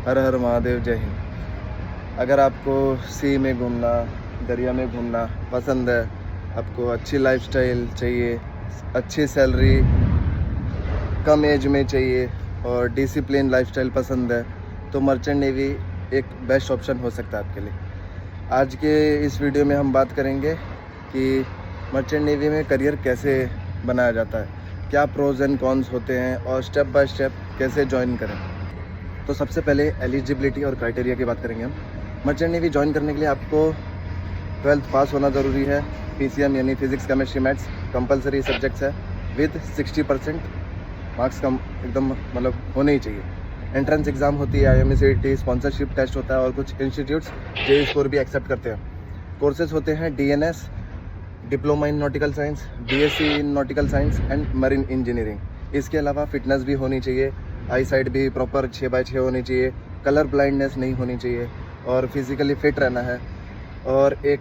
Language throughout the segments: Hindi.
हर हर महादेव, जय हिंद। अगर आपको सी में घूमना, दरिया में घूमना पसंद है, आपको अच्छी लाइफस्टाइल चाहिए, अच्छी सैलरी कम एज में चाहिए और डिसिप्लिन लाइफस्टाइल पसंद है, तो मर्चेंट नेवी एक बेस्ट ऑप्शन हो सकता है आपके लिए। आज के इस वीडियो में हम बात करेंगे कि मर्चेंट नेवी में करियर कैसे बनाया जाता है, क्या प्रोज एंड कॉन्स होते हैं और स्टेप बाय स्टेप कैसे ज्वाइन करें। तो सबसे पहले एलिजिबिलिटी और क्राइटेरिया की बात करेंगे हम। मर्चेंट नेवी ज्वाइन करने के लिए आपको 12th पास होना ज़रूरी है। PCM यानी physics chemistry maths compulsory subjects है विद 60% मार्क्स कम एकदम मतलब होने ही चाहिए। एंट्रेंस एग्ज़ाम होती है, IME CET, स्पॉन्सरशिप टेस्ट होता है और कुछ इंस्टीट्यूट्स JEE स्कोर भी एक्सेप्ट करते हैं। कोर्सेज होते हैं DNS, diploma in nautical science, BSc in nautical science and marine engineering. इसके अलावा फिटनेस भी होनी चाहिए, आई साइड भी प्रॉपर 6x6 होनी चाहिए, कलर ब्लाइंडनेस नहीं होनी चाहिए और फिज़िकली फिट रहना है। और एक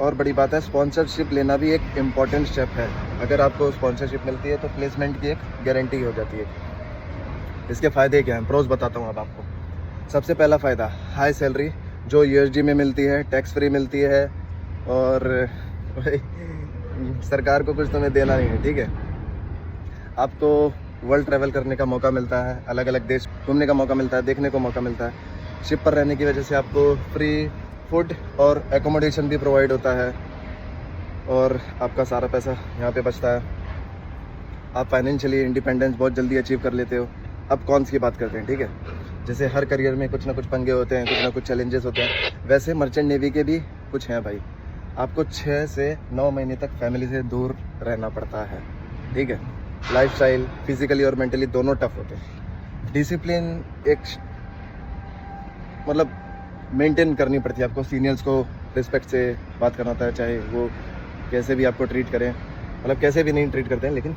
और बड़ी बात है, स्पॉन्सरशिप लेना भी एक इम्पॉर्टेंट स्टेप है। अगर आपको स्पॉन्सरशिप मिलती है तो प्लेसमेंट की एक गारंटी हो जाती है। इसके फ़ायदे क्या हैं, प्रोज बताता हूँ अब आपको। सबसे पहला फ़ायदा, हाई सैलरी जो USD में मिलती है, टैक्स फ्री मिलती है और सरकार को कुछ तुम्हें देना नहीं है, ठीक है। आपको वर्ल्ड ट्रैवल करने का मौका मिलता है, अलग अलग देश घूमने का मौका मिलता है, देखने को मौका मिलता है। शिप पर रहने की वजह से आपको फ्री फूड और एकोमोडेशन भी प्रोवाइड होता है और आपका सारा पैसा यहाँ पे बचता है। आप फाइनेंशियली इंडिपेंडेंस बहुत जल्दी अचीव कर लेते हो। अब कॉन्स की बात करते हैं, ठीक है। जैसे हर करियर में कुछ ना कुछ पंगे होते हैं, कुछ ना कुछ चैलेंजेस होते हैं, वैसे मर्चेंट नेवी के भी कुछ हैं भाई। आपको 6 से 9 महीने तक फैमिली से दूर रहना पड़ता है, ठीक है। लाइफस्टाइल फिजिकली और मेंटली दोनों टफ होते हैं। डिसिप्लिन एक मतलब मेंटेन करनी पड़ती है आपको। सीनियर्स को रिस्पेक्ट से बात करना होता है, चाहे वो कैसे भी आपको ट्रीट करें, मतलब कैसे भी नहीं ट्रीट करते हैं, लेकिन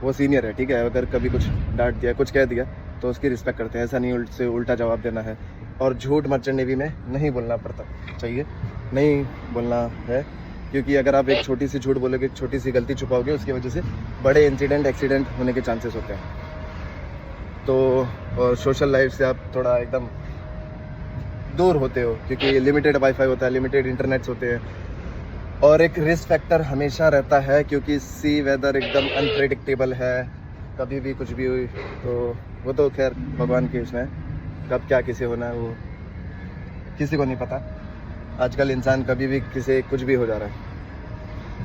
वो सीनियर है, ठीक है। अगर कभी कुछ डांट दिया, कुछ कह दिया तो उसकी रिस्पेक्ट करते हैं, ऐसा नहीं से उल्टा जवाब देना है। और झूठ मर्चेंट नेवी में नहीं बोलना पड़ता चाहिए, नहीं बोलना है, क्योंकि अगर आप एक छोटी सी झूठ बोलोगे, छोटी सी गलती छुपाओगे, उसकी वजह से बड़े इंसिडेंट एक्सीडेंट होने के चांसेस होते हैं। तो और सोशल लाइफ से आप थोड़ा एकदम दूर होते हो, क्योंकि लिमिटेड वाईफाई होता है, लिमिटेड इंटरनेट्स होते हैं और एक रिस्क फैक्टर हमेशा रहता है, क्योंकि सी वेदर एकदम अनप्रेडिक्टेबल है। कभी भी कुछ भी हुई तो वो तो खैर भगवान के इसमें, कब क्या किसी होना है वो किसी को नहीं पता। आजकल इंसान कभी भी किसी कुछ भी हो जा रहा है।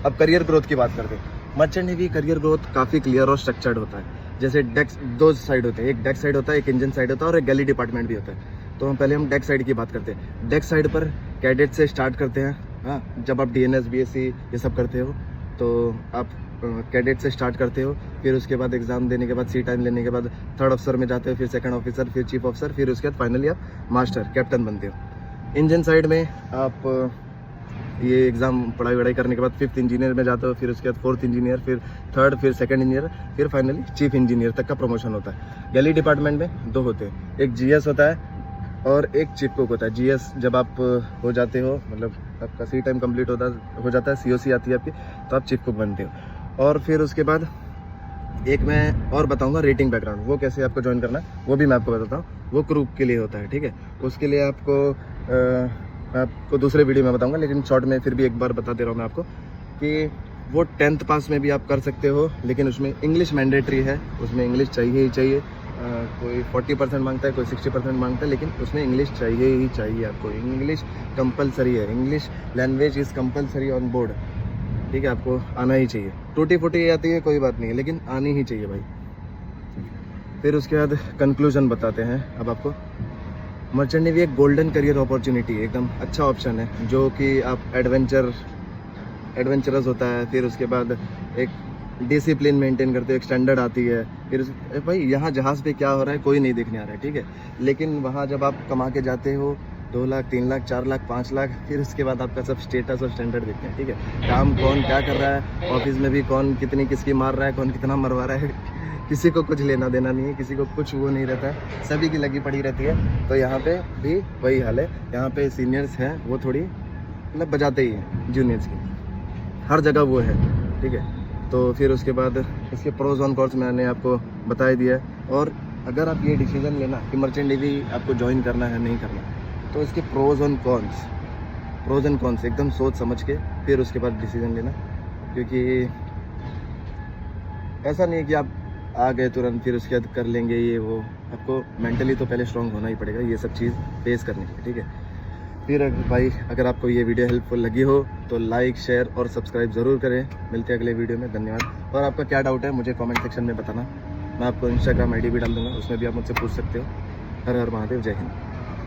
अब करियर ग्रोथ की बात करते हैं। मर्चेंट नेवी करियर ग्रोथ काफ़ी क्लियर और स्ट्रक्चर्ड होता है। जैसे डेस्क दो साइड होते हैं, एक डेस्क साइड होता है, एक इंजन साइड होता है और एक गैली डिपार्टमेंट भी होता है। तो हम पहले डेस्क साइड की बात करते हैं। डेस्क साइड पर कैडेट से स्टार्ट करते हैं। हाँ, जब आप DNS BSc ये सब करते हो तो आप कैडेट से स्टार्ट करते हो, फिर उसके बाद एग्ज़ाम देने के बाद सी टाइम लेने के बाद 3rd ऑफिसर में जाते हो, फिर 2nd ऑफिसर, फिर चीफ ऑफिसर, फिर उसके बाद फाइनली आप मास्टर कैप्टन बनते हो। इंजन साइड में आप ये एग्ज़ाम पढ़ाई करने के बाद 5th इंजीनियर में जाते हो, फिर उसके बाद 4th इंजीनियर, फिर 3rd, फिर 2nd इंजीनियर, फिर फाइनली चीफ इंजीनियर तक का प्रमोशन होता है। गैली डिपार्टमेंट में 2 होते हैं, एक GS होता है और एक चीफ कुक होता है। GS जब आप हो जाते हो, मतलब आपका सी टाइम कंप्लीट हो जाता है, COC आती है आपकी, तो आप चीफ कुक बनते हो। और फिर उसके बाद एक मैं और बताऊंगा रेटिंग बैकग्राउंड, वो कैसे आपको ज्वाइन करना है वो भी मैं आपको बताता हूँ। वो क्रू के लिए होता है, ठीक है। उसके लिए आपको दूसरे वीडियो में बताऊंगा, लेकिन शॉर्ट में फिर भी एक बार बता दे रहा हूँ मैं आपको कि वो 10th पास में भी आप कर सकते हो, लेकिन उसमें इंग्लिश मैंडेटरी है, उसमें इंग्लिश चाहिए ही चाहिए। कोई 40% मांगता है, कोई 60% मांगता है, लेकिन उसमें इंग्लिश चाहिए ही चाहिए आपको। इंग्लिश कंपलसरी है, English language is compulsory on board, ठीक है। आपको आना ही चाहिए। टूटी फूटी आती है कोई बात नहीं है, लेकिन आनी ही चाहिए भाई। फिर उसके बाद कंक्लूजन बताते हैं अब आपको। मर्चेंट नेवी एक गोल्डन करियर अपॉर्चुनिटी, एकदम अच्छा ऑप्शन है, जो कि आप एडवेंचरस होता है। फिर उसके बाद एक डिसिप्लिन मेंटेन करते हो, एक स्टैंडर्ड आती है। फिर भाई यहाँ जहाज़ पे क्या हो रहा है कोई नहीं देखने आ रहा है, ठीक है। लेकिन वहाँ जब आप कमा के जाते हो 2 लाख, 3 लाख, 4 लाख, 5 लाख, फिर उसके बाद आपका सब स्टेटस और स्टैंडर्ड देखते हैं, ठीक है। काम कौन क्या कर रहा है, ऑफिस में भी कौन कितनी किसकी मार रहा है, कौन कितना मरवा रहा है, किसी को कुछ लेना देना नहीं है, किसी को कुछ वो नहीं रहता है, सभी की लगी पड़ी रहती है। तो यहाँ पे भी वही हाल है। यहाँ पे सीनियर्स हैं वो थोड़ी मतलब बजाते ही हैं जूनियर्स की, हर जगह वो है, ठीक है। तो फिर उसके बाद इसके प्रोज ऑन कॉन्स मैंने आपको बता ही दिया। और अगर आप ये डिसीज़न लेना कि मर्चेंट नेवी आपको ज्वाइन करना है नहीं करना, तो इसके प्रोज एंड कॉन्स एकदम सोच समझ के फिर उसके बाद डिसीज़न लेना। क्योंकि ऐसा नहीं है कि आप आ गए तुरंत फिर उसके बाद कर लेंगे ये वो, आपको मेंटली तो पहले स्ट्रॉन्ग होना ही पड़ेगा ये सब चीज़ फेस करने के लिए, ठीक है। फिर भाई अगर आपको ये वीडियो हेल्पफुल लगी हो तो लाइक, शेयर और सब्सक्राइब ज़रूर करें। मिलते हैं अगले वीडियो में, धन्यवाद। और आपका क्या डाउट है मुझे कमेंट सेक्शन में बताना, मैं आपको इंस्टाग्राम आईडी भी डाल दूँगा, उसमें भी आप मुझसे पूछ सकते हो। हर हर महादेव, जय हिंद।